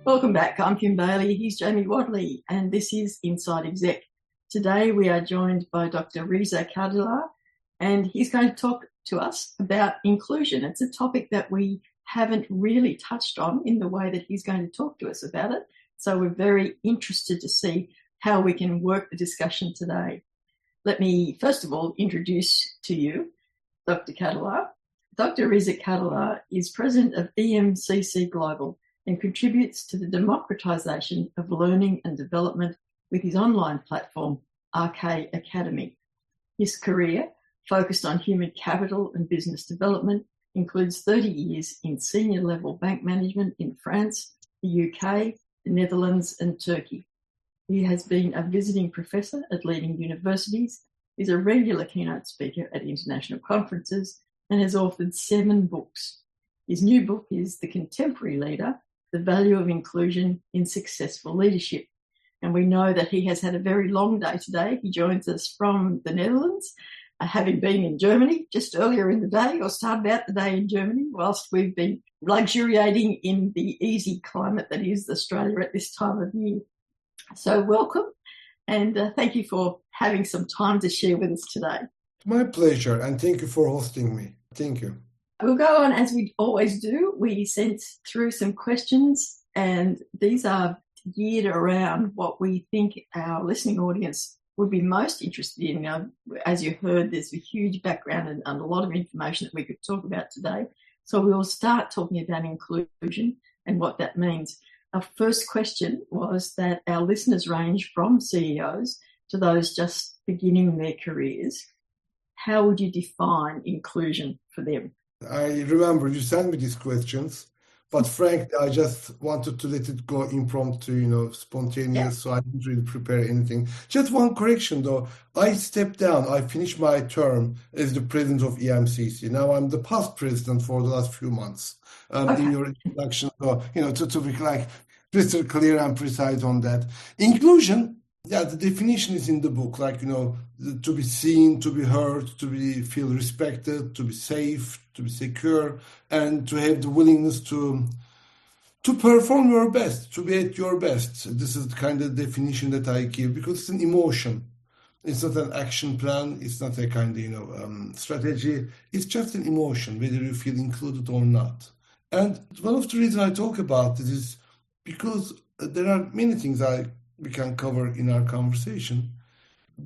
Welcome back. I'm Kim Bailey. He's Jamie Wadley, and this is Inside Exec. Today we are joined by Dr Riza Kadilar, and he's going to talk to us about inclusion. It's a topic that we haven't really touched on in the way that he's going to talk to us about it. So we're very interested to see how we can work the discussion today. Let me first of all introduce to you Dr Kadilar. Dr Riza Kadilar is president of EMCC Global and contributes to the democratisation of learning and development with his online platform, RK Academy. His career, focused on human capital and business development, includes 30 years in senior level bank management in France, the UK, the Netherlands and Turkey. He has been a visiting professor at leading universities, is a regular keynote speaker at international conferences, and has authored 7 books. His new book is The Contemporary Leader, The Value of Inclusion in Successful Leadership. And we know that he has had a very long day today. He joins us from the Netherlands, having been in Germany just earlier in the day, or started out the day in Germany, whilst we've been luxuriating in the easy climate that is Australia at this time of year. So welcome, and thank you for having some time to share with us today. My pleasure, and thank you for hosting me. Thank you. We'll go on as we always do. We sent through some questions, and these are geared around what we think our listening audience would be most interested in. Now, as you heard, there's a huge background and a lot of information that we could talk about today. So we will start talking about inclusion and what that means. Our first question was that our listeners range from CEOs to those just beginning their careers. How would you define inclusion for them? I remember you sent me these questions, but frankly, I just wanted to let it go impromptu, spontaneous, Yeah. so I didn't really prepare anything. Just one correction, though. I stepped down. I finished my term as the president of EMCC. Now I'm the past president for the last few months. In your introduction, so, to be crystal clear and precise on that. Inclusion, the definition is in the book, to be seen, to be heard, feel respected, to be safe, to be secure, and to have the willingness to perform your best, to be at your best. This is the kind of definition that I give, because it's an emotion. It's not an action plan. It's not a kind of, strategy. It's just an emotion, whether you feel included or not. And one of the reasons I talk about this is because there are many things we can cover in our conversation.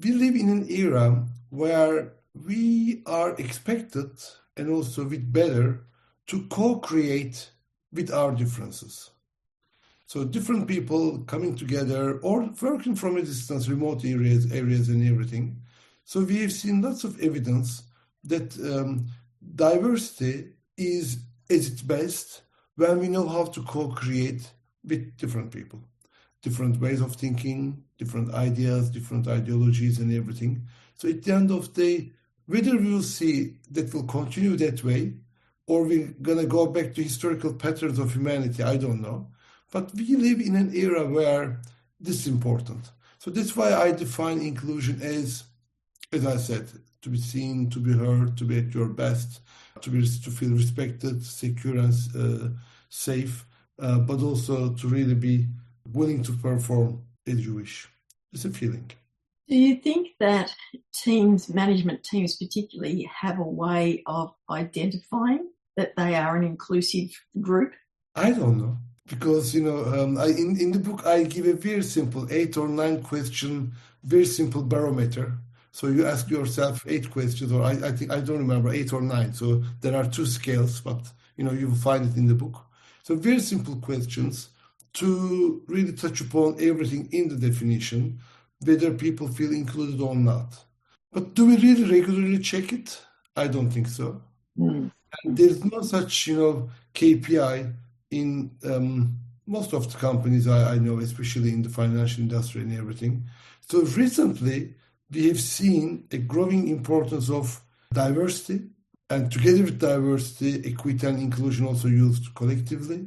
We live in an era where we are expected, and also with better, to co-create with our differences. So different people coming together or working from a distance, remote areas and everything. So we have seen lots of evidence that diversity is at its best when we know how to co-create with different people. Different ways of thinking, different ideas, different ideologies and everything. So at the end of the day, whether we will see that will continue that way or we're going to go back to historical patterns of humanity, I don't know. But we live in an era where this is important. So that's why I define inclusion as I said, to be seen, to be heard, to be at your best, to feel respected, secure and safe, but also to really be willing to perform as you wish. It's a feeling. Do you think that management teams particularly, have a way of identifying that they are an inclusive group? I don't know. Because, in the book, I give a very simple 8 or 9 question, very simple barometer. So you ask yourself 8 questions, or I think, I don't remember, 8 or 9. So there are 2 scales, but, you will find it in the book. So very simple questions to really touch upon everything in the definition, whether people feel included or not. But do we really regularly check it? I don't think so. And there's no such, KPI in most of the companies I know, especially in the financial industry and everything. So recently, we have seen a growing importance of diversity, and together with diversity, equity and inclusion also used collectively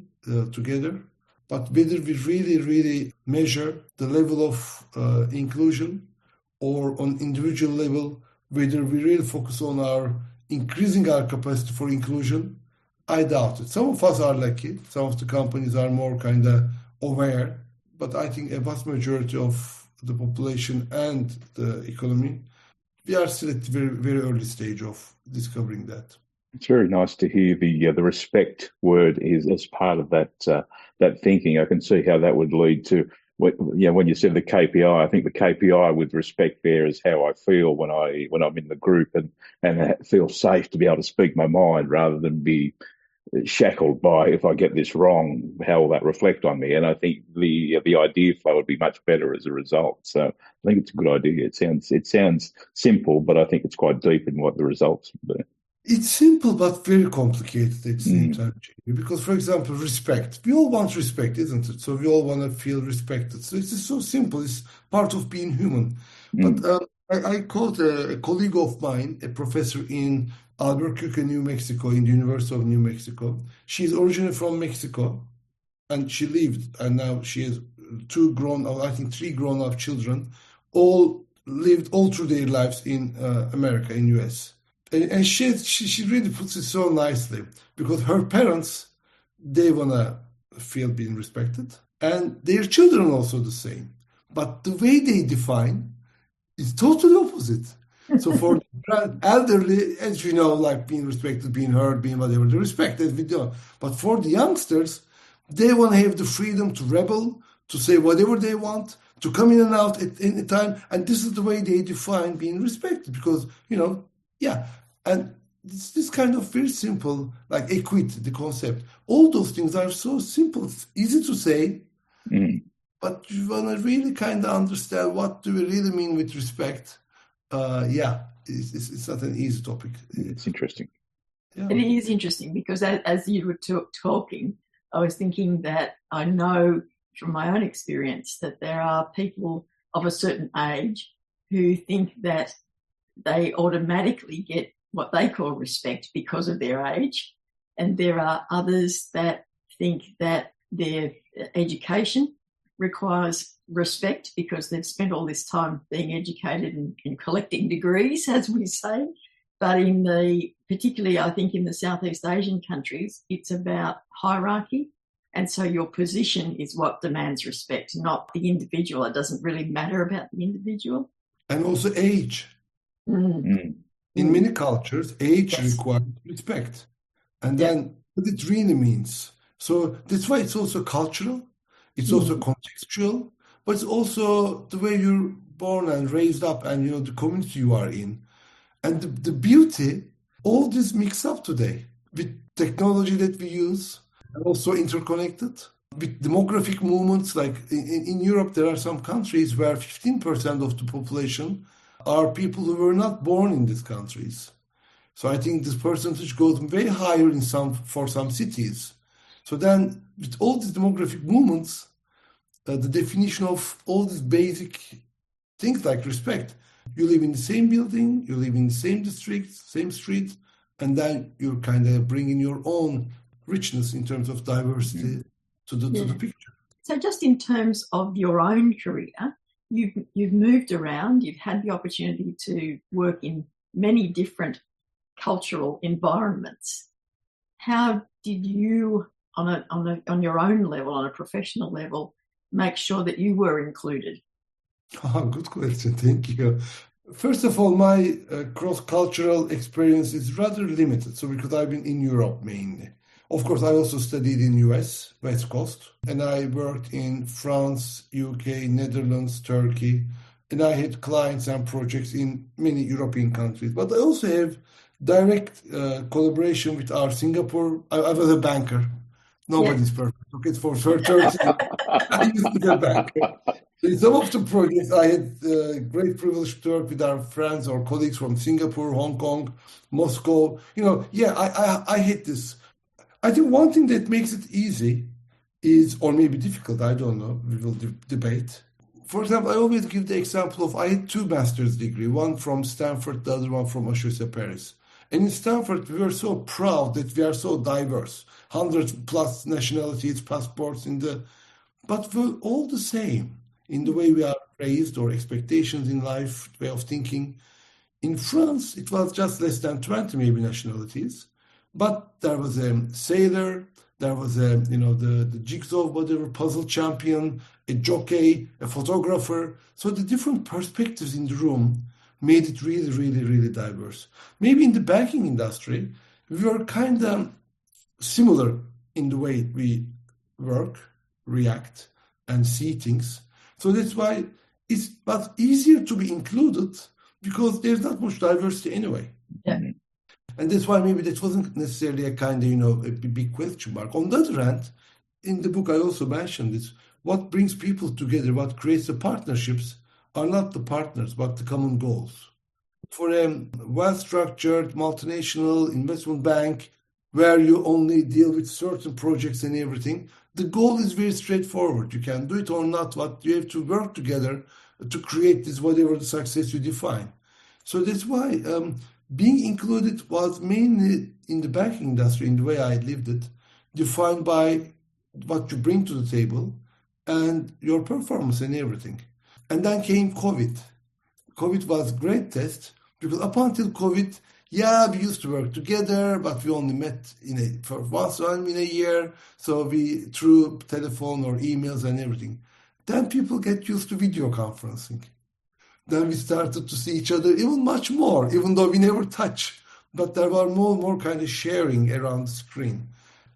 together. But whether we really measure the level of inclusion or on individual level, whether we really focus on increasing our capacity for inclusion, I doubt it. Some of us are lucky. Some of the companies are more kind of aware, but I think a vast majority of the population and the economy, we are still at the very, very early stage of discovering that. It's very nice to hear the respect word is as part of that thinking. I can see how that would lead to when you said the KPI. I think the KPI with respect there is how I feel when I'm in the group and feel safe to be able to speak my mind rather than be shackled by, if I get this wrong, how will that reflect on me? And I think the idea flow would be much better as a result. So I think it's a good idea. It sounds simple, but I think it's quite deep in what the results would be. It's simple but very complicated at the same time, Jamie. Because, for example, respect. We all want respect, isn't it? So we all want to feel respected. So it's just so simple. It's part of being human. But I called a colleague of mine, a professor in Albuquerque, New Mexico, in the University of New Mexico. She's originally from Mexico, and she lived, and now she has three grown-up children, all lived all through their lives in America, in US. And she really puts it so nicely because her parents, they want to feel being respected, and their children also the same. But the way they define is totally opposite. So for the elderly, as you know, like being respected, being heard, being whatever, the respect that we do. But for the youngsters, they want to have the freedom to rebel, to say whatever they want, to come in and out at any time. And this is the way they define being respected because, and it's this kind of very simple, like equity, the concept. All those things are so simple. It's easy to say, but you want to really kind of understand what do we really mean with respect. It's not an easy topic. It's interesting. Yeah. It is interesting because as you were talking, I was thinking that I know from my own experience that there are people of a certain age who think that they automatically get what they call respect because of their age. And there are others that think that their education requires respect because they've spent all this time being educated and collecting degrees, as we say. But particularly I think in the Southeast Asian countries, it's about hierarchy. And so your position is what demands respect, not the individual. It doesn't really matter about the individual. And also age. In many cultures, age requires respect. And then what it really means. So that's why it's also cultural. It's also contextual. But it's also the way you're born and raised up and, the community you are in. And the beauty, all this mixed up today with technology that we use and also interconnected with demographic movements. Like in Europe, there are some countries where 15% of the population are people who were not born in these countries. So I think this percentage goes way higher for some cities. So then with all these demographic movements, the definition of all these basic things like respect, you live in the same building, you live in the same district, same street, and then you're kind of bringing your own richness in terms of diversity to the picture. So just in terms of your own career, you've moved around, you've had the opportunity to work in many different cultural environments. How did you, on your own level, on a professional level, make sure that you were included? Good question. Thank you. First of all, my cross-cultural experience is rather limited. So because I've been in Europe mainly. Of course, I also studied in US, West Coast, and I worked in France, UK, Netherlands, Turkey, and I had clients and projects in many European countries. But I also have direct collaboration with our Singapore. I was a banker. Nobody's perfect. Okay, for 30 I used to be a banker. In some of the projects, I had great privilege to work with our friends or colleagues from Singapore, Hong Kong, Moscow. I hate this. I think one thing that makes it easy is, or maybe difficult, I don't know, we will debate. For example, I always give the example of I had two master's degrees, one from Stanford, the other one from HEC Paris. And in Stanford, we were so proud that we are so diverse, 100 plus nationalities, passports but we're all the same in the way we are raised or expectations in life, way of thinking. In France, it was just less than 20 maybe nationalities. But there was a sailor, There was the jigsaw, whatever, puzzle champion, a jockey, a photographer. So the different perspectives in the room made it really, really, really diverse. Maybe in the banking industry, we were kind of similar in the way we work, react, and see things. So that's why it's but easier to be included because there's not much diversity anyway. Yeah. And that's why maybe that wasn't necessarily a kind of, a big question mark. On the other hand, in the book, I also mentioned this. What brings people together, what creates the partnerships are not the partners, but the common goals. For a well-structured multinational investment bank where you only deal with certain projects and everything, the goal is very straightforward. You can do it or not, but you have to work together to create this, whatever the success you define. So that's why being included was mainly in the banking industry, in the way I lived it, defined by what you bring to the table and your performance and everything. And then came COVID. COVID was a great test because up until COVID, yeah, we used to work together, but we only met for once in a year. So we through telephone or emails and everything. Then people get used to video conferencing. Then we started to see each other even much more, even though we never touch. But there were more kind of sharing around the screen.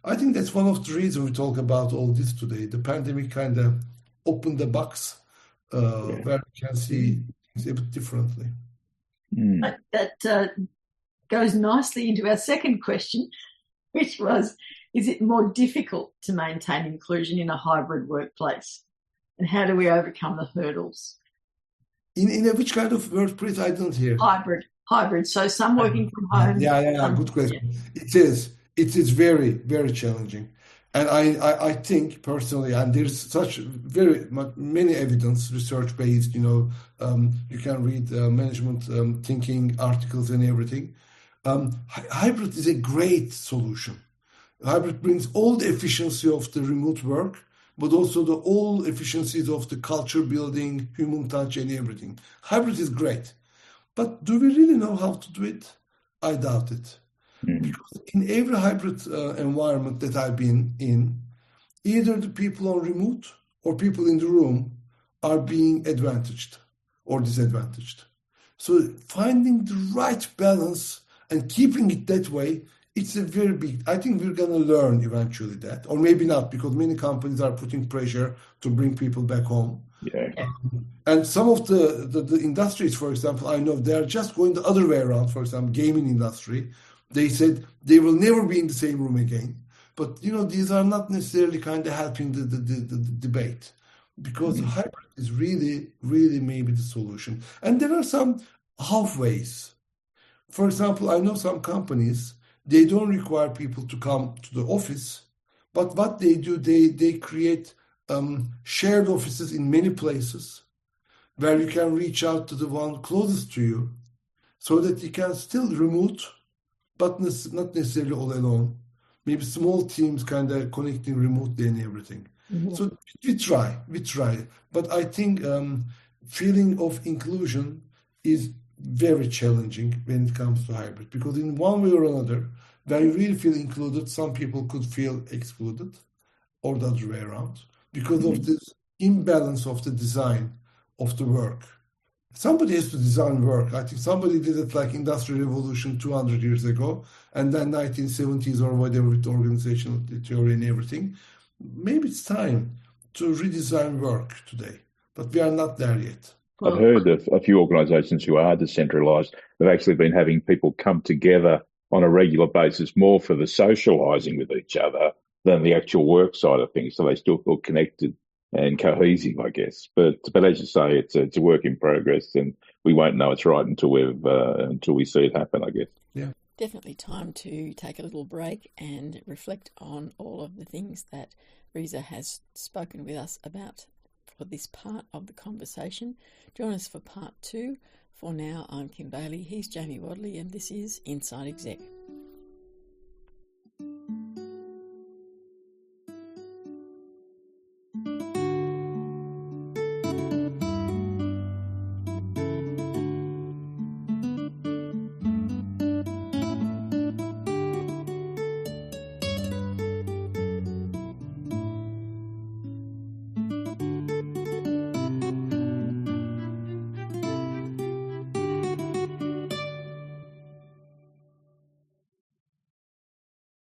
I think that's one of the reasons we talk about all this today. The pandemic kind of opened the box where we can see things a bit differently. That goes nicely into our second question, which was, is it more difficult to maintain inclusion in a hybrid workplace? And how do we overcome the hurdles? In which kind of workplace? I don't hear. Hybrid. So some working from home. Yeah. Good question. Yeah. It is very, very challenging. And I think personally, and there's such many evidence, research based, you can read management thinking articles and everything. Hybrid is a great solution. Hybrid brings all the efficiency of the remote work, but also all efficiencies of the culture building, human touch, and everything. Hybrid is great. But do we really know how to do it? I doubt it. Because in every hybrid environment that I've been in, either the people on remote or people in the room are being advantaged or disadvantaged. So finding the right balance and keeping it that way, it's a very big, I think we're going to learn eventually that, or maybe not, because many companies are putting pressure to bring people back home. Yeah. And some of the industries, for example, I know they're just going the other way around. For example, gaming industry, they said they will never be in the same room again. But, these are not necessarily kind of helping the debate, because hybrid is really, really maybe the solution. And there are some halfways. For example, I know some companies, they don't require people to come to the office, but what they do, they create shared offices in many places where you can reach out to the one closest to you so that you can still remote, but not necessarily all alone. Maybe small teams kind of connecting remotely and everything. Mm-hmm. So we try. But I think feeling of inclusion is very challenging when it comes to hybrid, because in one way or another, when you really feel included, some people could feel excluded, or the other way around, because of this imbalance of the design of the work. Somebody has to design work. I think somebody did it like Industrial Revolution 200 years ago, and then 1970s or whatever with organizational theory and everything. Maybe it's time to redesign work today, but we are not there yet. I've heard of a few organisations who are decentralised. They've actually been having people come together on a regular basis more for the socialising with each other than the actual work side of things. So they still feel connected and cohesive, I guess. But as you say, it's a work in progress, and we won't know it's right until we see it happen, I guess. Yeah. Definitely time to take a little break and reflect on all of the things that Riza has spoken with us about for this part of the conversation. Join us for part 2. For now, I'm Kim Bailey, he's Jamie Wadley, and this is Inside Exec.